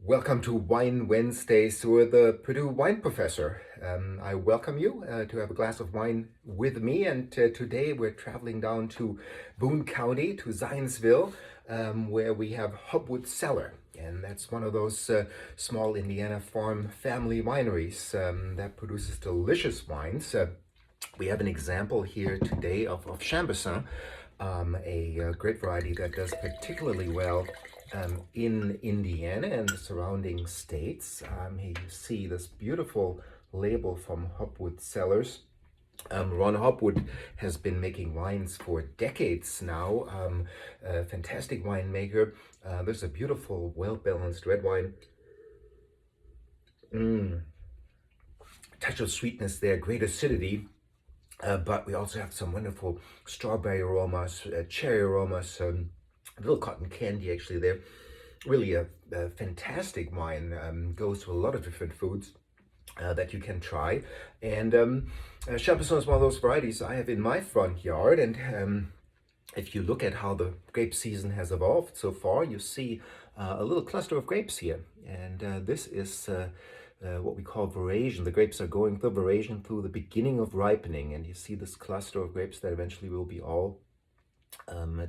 Welcome to Wine Wednesdays with the Purdue Wine Professor. I welcome you to have a glass of wine with me, and today we're traveling down to Boone County, to Zionsville, where we have Hopwood Cellar. And that's one of those small Indiana farm family wineries that produces delicious wines. We have an example here today of Chambourcin, a grape variety that does particularly well in Indiana and the surrounding states. Here you see this beautiful label from Hopwood Cellars. Ron Hopwood has been making wines for decades now. A fantastic winemaker. There's a beautiful, well-balanced red wine. Touch of sweetness there, great acidity. But we also have some wonderful strawberry aromas, cherry aromas, a little cotton candy actually there. Really a fantastic wine, goes to a lot of different foods that you can try. And Chambourcin is one of those varieties I have in my front yard. And if you look at how the grape season has evolved so far, you see a little cluster of grapes here. And this is what we call veraison. The grapes are going through veraison through the beginning of ripening, and you see this cluster of grapes that eventually will be all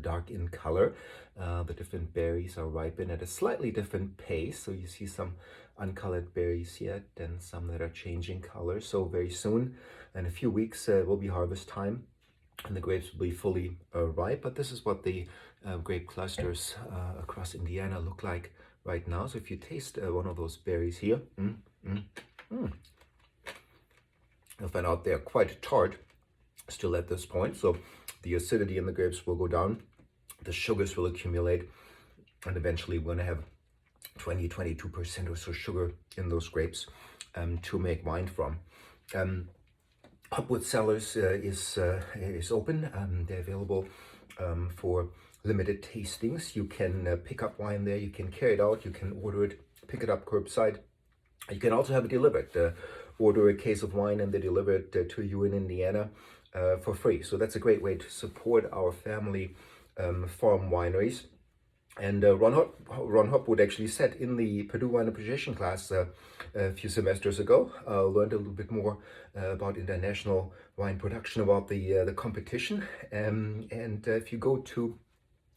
dark in color. The different berries are ripened at a slightly different pace, so you see some uncolored berries yet and some that are changing color. So very soon, in a few weeks, will be harvest time and the grapes will be fully ripe. But this is what the grape clusters across Indiana look like right now. So if you taste one of those berries here, you'll find out they're quite tart still at this point. So the acidity in the grapes will go down, the sugars will accumulate, and eventually we're going to have 22% or so sugar in those grapes to make wine from. Hopwood Cellars is open. They're available for limited tastings. You can pick up wine there, you can carry it out, you can order it, pick it up curbside. You can also have it delivered. Order a case of wine and they deliver it to you in Indiana for free. So that's a great way to support our family farm wineries. And Ron Hopwood actually said in the Purdue Wine Appreciation class a few semesters ago, learned a little bit more about international wine production, about the competition. And if you go to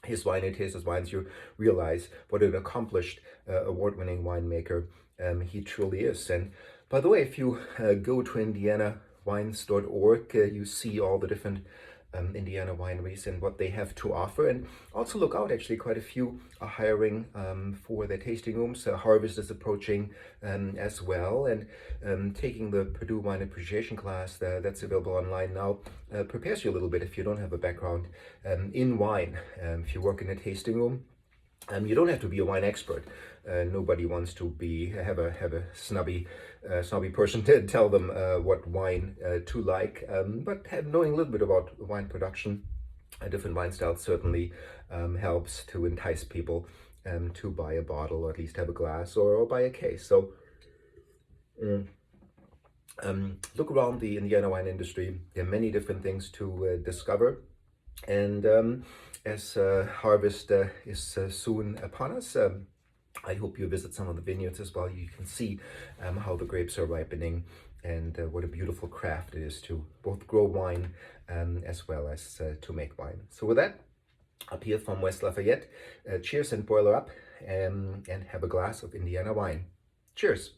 his wine and taste his wines, you realize what an accomplished award-winning winemaker he truly is. And by the way, if you go to indianawines.org, you see all the different Indiana wineries and what they have to offer. And also look out, actually quite a few are hiring for their tasting rooms. Harvest is approaching as well. And taking the Purdue Wine Appreciation class that's available online now prepares you a little bit if you don't have a background in wine. If you work in a tasting room, you don't have to be a wine expert. Nobody wants to have a snobby person to tell them what wine to like. But knowing a little bit about wine production, different wine styles certainly helps to entice people to buy a bottle, or at least have a glass, or buy a case. So look around the Indiana wine industry. There are many different things to discover. And as harvest is soon upon us, I hope you visit some of the vineyards as well. You can see how the grapes are ripening and what a beautiful craft it is to both grow wine as well as to make wine. So with that, up here from West Lafayette, cheers and boiler up and have a glass of Indiana wine. Cheers.